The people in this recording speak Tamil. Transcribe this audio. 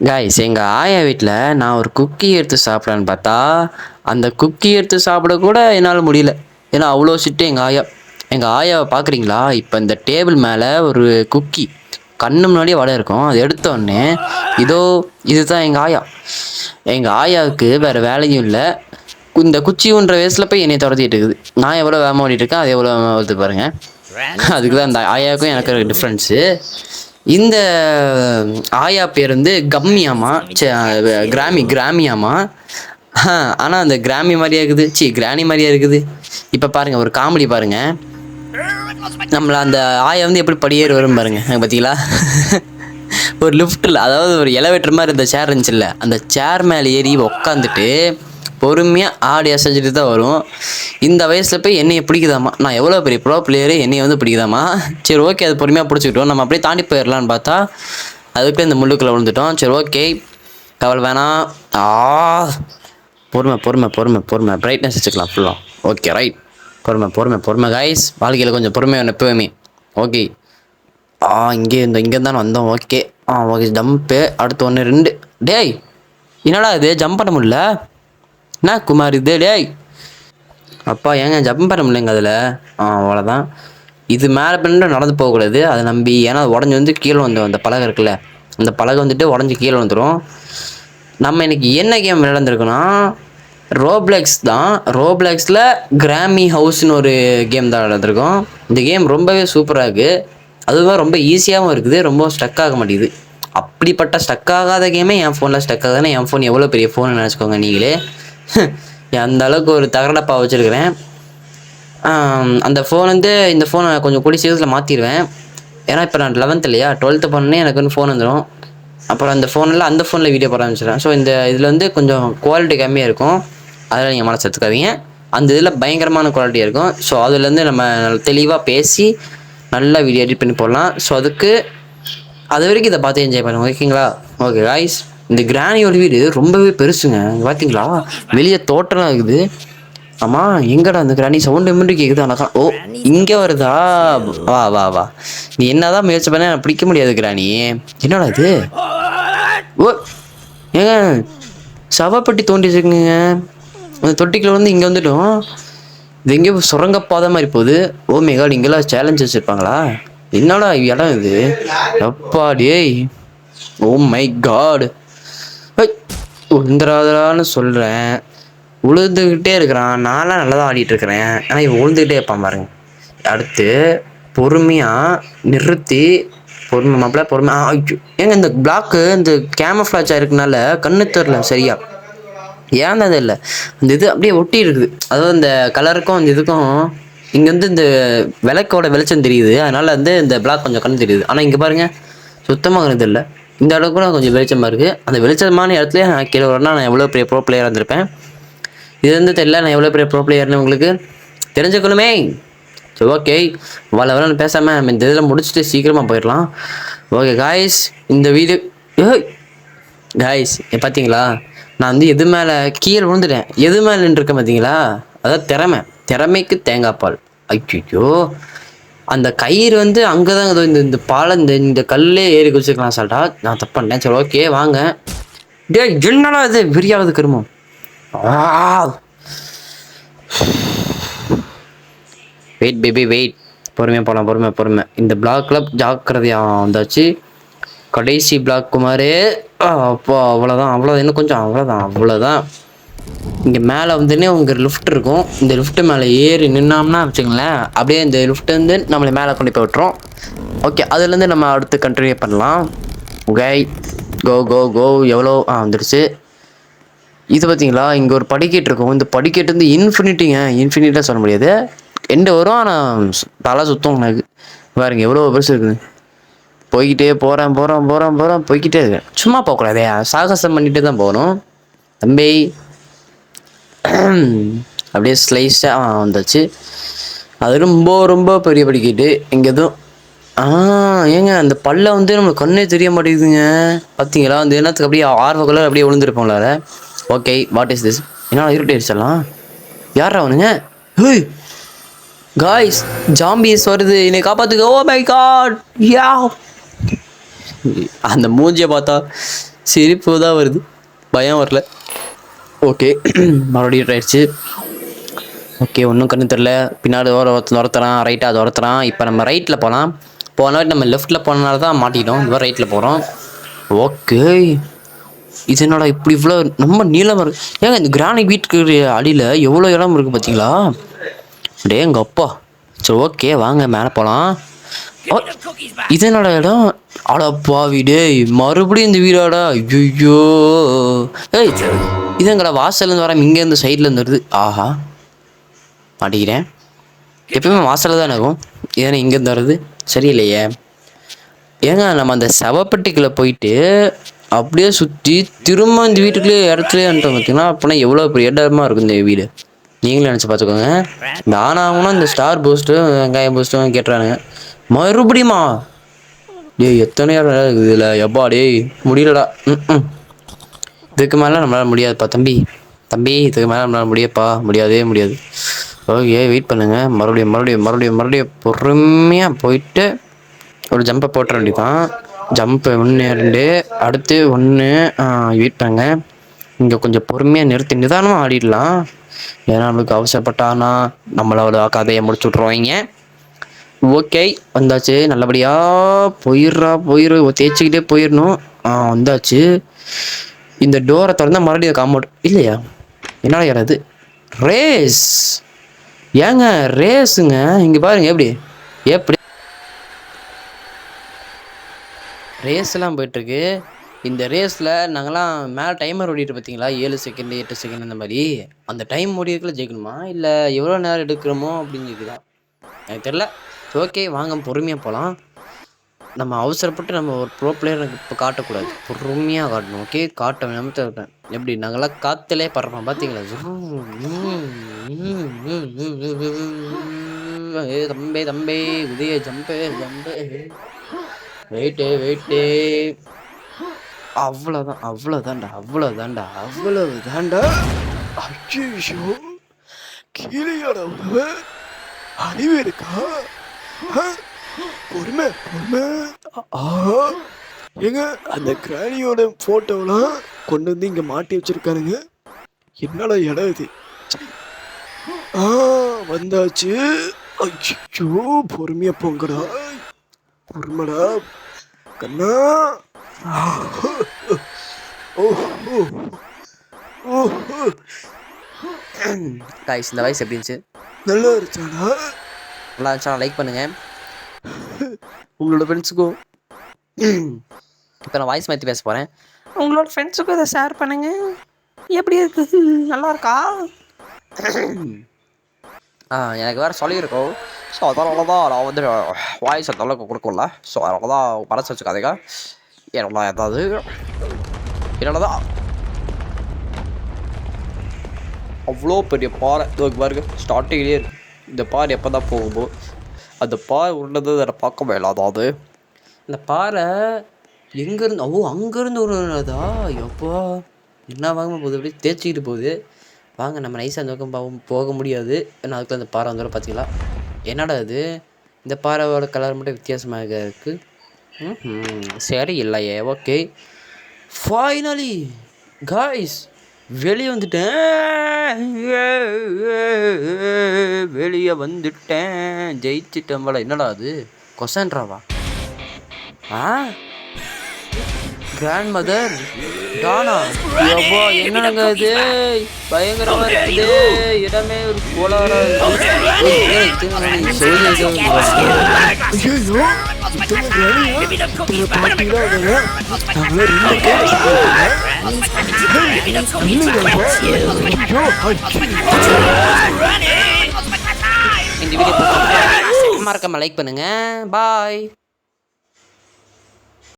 காய்ஸ் எங்கள் ஆயா வீட்டில் நான் ஒரு குக்கி எடுத்து சாப்பிட்லான்னு பார்த்தா அந்த குக்கி எடுத்து சாப்பிட கூட என்னால் முடியல. ஏன்னா அவ்வளோ சிட்டு எங்கள் ஆயாவை பார்க்குறீங்களா? இப்போ இந்த டேபிள் மேலே ஒரு குக்கி கண்ணு முன்னாடியே வடை இருக்கும். அதை எடுத்தோடனே இதோ இதுதான் எங்கள் ஆயாவுக்கு வேறு வேலையும் இல்லை. இந்த குச்சி ஒன்ற வயசில் போய் என்னை துரத்திட்டு இருக்குது. நான் எவ்வளோ வேகமாக ஓடிட்டு இருக்கேன், அது எவ்வளோ வேகமாக வருது பாருங்கள். அதுக்கு தான் அந்த ஆயாவுக்கும் எனக்கு டிஃப்ரென்ஸு. இந்த ஆயா பேர் வந்து கம்மியாமா, கிராமியாமா. ஆனால் அந்த கிராமி மாதிரியா இருக்குது, கிராணி மாதிரியா இருக்குது. இப்போ பாருங்க ஒரு காமெடி பாருங்க. நம்மள அந்த ஆயா வந்து எப்படி படியேறி வரும் பாருங்க, பார்த்தீங்களா? ஒரு லிஃப்ட்டில், அதாவது ஒரு எலவேட்டர் மாதிரி இந்த சேர் இருந்துச்சுல்ல, அந்த சேர் மேலே ஏறி உக்காந்துட்டு பொறுமையாக ஆடி அசைஞ்சிட்டு தான் வரும். இந்த வயசில் போய் என்னையை பிடிக்குதாமா? நான் எவ்வளோ பெரிய ப்ரோ பிளேயரு, என்னையை வந்து பிடிக்குதாமா? சரி ஓகே, அது பொறுமையாக பிடிச்சிக்கிட்டோம். நம்ம அப்படியே தாண்டி போயிடலான்னு பார்த்தா அதுக்கு இந்த முள்ளுக்குள்ளே விழுந்துட்டோம். சரி ஓகே, கவலை வேணாம். பொறுமை பிரைட்னஸ் வச்சுக்கலாம் ஃபுல்லாக. ஓகே ரைட், பொறுமை கைஸ். வாழ்க்கையில் கொஞ்சம் பொறுமை வேணும் எப்போவுமே. ஓகே, இங்கே தான் வந்தோம். Okay okay, jump. அடுத்து 1 2. டேய் என்னடா இது, ஜம்ப் பண்ண முடியல? என்ன குமார் இது? டேய் அப்பா, ஏங்க ஜம்ப் பண்ண முடியலைங்க அதில். அவ்வளோதான். இது மேலே பண்ண நடந்து போகக்கூடாது அதை நம்பி. ஏன்னா உடஞ்சி வந்து கீழே வந்துடும். அந்த பலகை இருக்குல்ல, அந்த பலகை வந்துட்டு உடஞ்சி கீழே வந்துடும். நம்ம இன்னைக்கு என்ன கேம் விளையாண்டுருக்கோன்னா ரோப்ளெக்ஸ் தான். ரோப்ளெக்ஸில் கிராமி ஹவுஸ்னு ஒரு கேம் தான் விளையாண்டுருக்கோம். இந்த கேம் ரொம்பவே சூப்பராக இருக்குது. அதுவும் ரொம்ப ஈஸியாகவும் இருக்குது, ரொம்ப ஸ்டக் ஆக மாட்டேங்குது. அப்படிப்பட்ட ஸ்டக் ஆகாத கேமே என் ஃபோனில் ஸ்டக் ஆகுதுன்னா என் ஃபோன் எவ்வளோ பெரிய ஃபோன் நினச்சிக்கோங்க நீங்களே. அந்த அளவுக்கு ஒரு தகரடப்பா வச்சுருக்கிறேன். அந்த ஃபோன் வந்து இந்த ஃபோனை கொஞ்சம் கூடிய சீக்கிரத்தில் மாற்றிடுவேன். ஏன்னா இப்போ நான் 11th இல்லையா, 12th பண்ணே எனக்கு வந்து ஃபோன் வந்துடும். அப்புறம் அந்த ஃபோனில் வீடியோ போட ஆரம்பிச்சிடுறேன். ஸோ இந்த இதில் வந்து கொஞ்சம் குவாலிட்டி கம்மியாக இருக்கும், அதில் நீங்கள் மனசு எடுத்துக்காதீங்க. அந்த இதில் பயங்கரமான குவாலிட்டியாக இருக்கும். ஸோ அதுலேருந்து நம்ம தெளிவாக பேசி நல்லா வீடியோ எடிட் பண்ணி போடலாம். ஸோ அது வரைக்கும் இதை பார்த்து என்ஜாய் பண்ணுங்க, ஓகேங்களா? ஓகே காய்ஸ், இந்த கிராணியோட வீடு ரொம்பவே பெருசுங்க. பார்த்தீங்களா, வெளியே தோட்டம் இருக்குது. ஆமாம், எங்கடா அந்த கிராணி சவுண்டு மிண்டு கேட்குது. ஆனால் ஓ, இங்கே வருதா? வா. நீ என்னதான் முயற்சி பண்ண பிடிக்க முடியாது கிராணி. என்னடா இது? ஓ ஏங்க, சவப்பட்டி தோண்டி வச்சுக்கோங்க. அந்த தொட்டிக்குள்ள வந்து இங்கே வந்துட்டோம். இது எங்கேயோ சுரங்கப்பாதை மாதிரி போகுது. ஓ மை காட், இங்கெல்லாம் சேலஞ்ச் வச்சுருப்பாங்களா? என்னடா இடம் இது? அப்பாடியே, ஓ மை காட். உழுந்துராதான்னு சொல்கிறேன், உழுதுகிட்டே இருக்கிறான். நான்லாம் நல்லா தான் ஆடிட்டு இருக்கிறேன், ஆனால் இவன் உழுந்துக்கிட்டே இருப்பான் பாருங்க. அடுத்து பொறுமையாக நிறுத்தி, பொறுமை மாப்பிள்ள பொறுமை. ஏங்க இந்த பிளாக்கு இந்த கேமஃப்ளாஜ் ஆயிருக்கனால கண்ணு தெரில சரியா. ஏன் அது இல்லை, அந்த இது அப்படியே ஒட்டி இருக்குது. அதாவது இந்த கலருக்கும் அந்த இதுக்கும் இங்கே வந்து இந்த விளக்கோட வெளிச்சம் தெரியுது, அதனால வந்து இந்த பிளாக் கொஞ்சம் கண்ணு தெரியுது. ஆனால் இங்கே பாருங்க, சுத்தமாக கண்ணு இல்லை. இந்த அளவுக்கு கூட கொஞ்சம் வெளிச்சமாக இருக்குது. அந்த வெளிச்சமான இடத்துல நான் கீழே வரணும்னா நான் எவ்வளோ பெரிய ப்ரோ பிளேயராக இருந்திருப்பேன். இது வந்து தெரியல நான் எவ்வளோ பெரிய ப்ரோ பிளேயர்னு உங்களுக்கு தெரிஞ்சுக்கணுமே. சரி ஓகே, வரலான்னு பேசாமல் நம்ம இந்த இதில் முடிச்சுட்டு சீக்கிரமாக போயிடலாம். ஓகே காய்ஸ், இந்த வீடியோ காய்ஸ் பார்த்தீங்களா, நான் வந்து எது மேலே கீழே விழுந்துட்டேன், எது மேலே நின்றுருக்கேன் பார்த்தீங்களா? அதாவது திறமைக்கு தேங்காய் பால். ஐயோ, அந்த கயிறு வந்து அங்கே தான் இந்த பாலை இந்த கல்லே ஏறி குதிச்சுக்கலாம் சால்ட்டா. நான் தப்பு பண்ணிட்டேன். சரி ஓகே வாங்க. டே என்னடா இது விரியாவது கருமம். வெயிட் பேபி வெயிட், பொறுமையாக போகலாம், பொறுமை. இந்த பிளாக்ல ஜாக்கிரதையாக வந்தாச்சு. கடைசி பிளாக் குமார். அப்போ அவ்வளோதான், இன்னும் கொஞ்சம், அவ்வளோதான். இங்கே மேலே வந்துன்னு உங்கள் லிஃப்ட் இருக்கும். இந்த லிஃப்ட்டு மேலே ஏறி நின்னோம்னா வச்சுங்களேன், அப்படியே இந்த லிஃப்ட்டு வந்து நம்மளை மேலே கொண்டு போய் விட்டுரும். ஓகே, அதுலேருந்து நம்ம அடுத்து கண்டினியூ பண்ணலாம். ஓகே, கோ. எவ்வளோ வந்துடுச்சு. இது பார்த்தீங்களா, இங்கே ஒரு படிக்கட்டு இருக்கும். இந்த படிக்கட்டு வந்து இன்ஃபினிட்டாக சொல்ல முடியாது, எண்டு வரும். ஆனால் தலை சுத்தம் எனக்கு பாருங்க எவ்வளோ பெருசு இருக்குது. போய்கிட்டே போகிறேன், போய்கிட்டே இருக்கேன். சும்மா போகக்கூடாதே, சாகசம் பண்ணிட்டு தான் போகணும் தம்பி. அப்படியே ஸ்லைஸாக வந்தாச்சு. அது ரொம்ப பெரிய படிக்கட்டு. இங்கே எதுவும் ஏங்க அந்த பல்ல வந்து நம்மளுக்கு கண்ணே தெரிய மாட்டேங்குதுங்க. பார்த்தீங்களா, அந்த எண்ணத்துக்கு அப்படியே ஆர்வக்கெல்லாம் அப்படியே விழுந்துருப்போம்ல. Okay, what is this? என்ன இருட்டடிச்சிடலாம். யாரா அவனுங்க? ஹேய் காய்ஸ், ஜாம்பிஸ் வருது, என்னை காப்பாத்துக்க. ஓ மை காட், யா. அந்த மூஞ்சியை பார்த்தா சிரிப்பு தான் வருது, பயம் வரல. ஓகே மறுபடியும் ஆயிடுச்சு. ஓகே ஒன்றும் கண்ணு தெரில. பின்னாடி துரத்துறான், ரைட்டாக துரத்துறான். இப்போ நம்ம ரைட்டில் போகலாம். போன வாட்டி நம்ம லெஃப்ட்டில் போனனால தான் மாட்டிட்டோம். இப்போ ரைட்டில் போகிறோம். ஓகே இது என்னடா இப்படி இவ்வளோ ரொம்ப நீளமாக இருக்குது. ஏங்க இந்த கிரானைட் வீட்டுக்கு அடியில் எவ்வளோ இடம் இருக்குது பார்த்தீங்களா? டே எங்கள் அப்பா. சரி ஓகே வாங்க மேலே போகலாம். இது என்னோட இடம்? அடப்பா வீடு மறுபடியும் இந்த வீடாடா. ஐயோ ஏய் இது எங்கடா வாசல்லேருந்து வரேன், இங்கேருந்து சைட்லேருந்து வருது. ஆஹா மாட்டிக்கிறேன். எப்பயுமே வாசலில் தானே இருக்கும், ஏன்னா இங்கேருந்து வருது சரியில்லையே. ஏங்க நம்ம அந்த சவப்பெட்டிக்குள்ளே போயிட்டு அப்படியே சுற்றி திரும்ப இந்த வீட்டுக்குள்ளேயே இடத்துலேயே வந்துட்டோம் பார்த்தீங்கன்னா, அப்படின்னா எவ்வளோ பெரிய இடமா இருக்கும் இந்த வீடு. நீங்களும் நினச்சி பார்த்துக்கோங்க. நானாகனா இந்த ஸ்டார் பூஸ்ட்டு வெங்காயம் பூஸ்ட்டும் கேட்டுறானுங்க மறுபடியுமா. டேய் எத்தனை இடம் இருக்குது இதில், எப்பா டேய் முடியலடா. இதுக்கு மேலே நம்மளால் முடியாதுப்பா தம்பி. இதுக்கு மேலே நம்மளால் முடியவே முடியாது. ஓகே வெயிட் பண்ணுங்கள். மறுபடியும் பொறுமையாக போயிட்டு ஒரு ஜம்பை போட்டுற வேண்டியதான். ஜம்ப்பு 1 2 அடுத்து 1. வெயிட் பண்ணுங்க. இங்கே கொஞ்சம் பொறுமையாக நிறுத்தி நிதானமாக ஆடிடலாம். ஏன்னா நம்மளுக்கு அவசரப்பட்டானா நம்மளோட கதையை முடிச்சு விட்ருவாங்க. ஓகே வந்தாச்சு, நல்லபடியாக போயிரு தேய்ச்சிக்கிட்டே போயிடணும். வந்தாச்சு. இந்த டோரை திறந்தா மறுபடியும் காம்பவுண்ட் இல்லையா? என்னடா யாராவது ரேஸ்? ஏங்க ரேஸுங்க இங்கே பாருங்க. எப்படி ரேஸ்லாம் போயிட்டுருக்கு. இந்த ரேஸில் நாங்கள்லாம் மேலே டைமர் ஓடிட்டு பார்த்தீங்களா, 7 செகண்ட் 8 செகண்ட் அந்த மாதிரி. அந்த டைம் ஓடிக்கிறதுல ஜெயிக்கணுமா இல்லை எவ்வளோ நேரம் எடுக்கிறோமோ அப்படின்னு இருக்குதான் எனக்கு தெரில. ஓகே வாங்க பொறுமையாக போகலாம். நம்ம அவசரப்பட்டு நம்ம ஒரு ப்ரோ பிளேயர் இப்போ காட்டக்கூடாது, பொறுமையாக காட்டணும். ஓகே காட்ட நம்பிட்டேன். எப்படி நாங்கள்லாம் காற்றுலே படுறோம் பார்த்தீங்களா? தம்பி உதய ஜம்பு வெயிட்டு அவ்வளோதான்டா. ஐயோ கீழேயோட உணவு அறிவு இருக்கா? பொறுமை ஏங்க அந்த கிராணியோட போட்டோலாம் கொண்டு வந்து இங்க மாட்டி வச்சிருக்கானுங்க. என்னடா இடம் இது? வந்தாச்சு. ஐயோ பொறுமையா போங்கடா, பொறுமடா கண்ணா. காய்ஸ் இந்த வயசு எப்படி இருந்துச்சு? நல்லா இருந்துச்சாடா? நல்லா இருந்துச்சா? லைக் பண்ணுங்க உங்களோட ஃப்ரெண்ட்ஸுக்கும். இப்போ நான் வாய்ஸ் மாற்றி பேச போகிறேன். உங்களோட ஃப்ரெண்ட்ஸுக்கும் இதை ஷேர் பண்ணுங்க. எப்படி இருக்குது? நல்லா இருக்கா? எனக்கு வேறு சொல்லியிருக்கோம். ஸோ அதனால தான் நான் வந்து வாய்ஸ் அந்த அளவுக்கு கொடுக்கல. ஸோ அதனால தான் மனசு வச்சுக்காதீங்க. என்னோட தான் அவ்வளோ பெரிய பாறை பாருங்க, ஸ்டார்டிங்லேயே இருக்கு. இந்த பாறை எப்போ தான் போகும்போது அந்த பாறை உருண்டது அதை பார்க்க முடியல. அதாவது இந்த பாறை எங்கேருந்து அங்கேருந்து உருண்டதா? எப்பா என்ன வாங்க போகுது, அப்படியே தேய்ச்சிக்கிட்டு போகுது. வாங்க நம்ம நைஸாக அந்த பக்கம் போக முடியாது. ஏன்னா அதுக்குள்ள அந்த பாறை வந்துடும் பார்த்தீங்களா? என்னடா இது, இந்த பாறையோட கலர் மட்டும் வித்தியாசமாக இருக்குது. சரி இல்லையே. ஓகே ஃபைனலி காய்ஸ் வெளியே வந்துட்டேன். ஜெயிச்சிட்டேன் போல. என்னடா அது கொசன்ட்ராவா? கிராண்ட் மதர் டானா? எப்பா என்னங்க இது பயங்கரமா இருக்குது. இடமே ஒரு கோளாரா இந்த வீடியோ மறக்காம லைக் பண்ணுங்க. பாய்.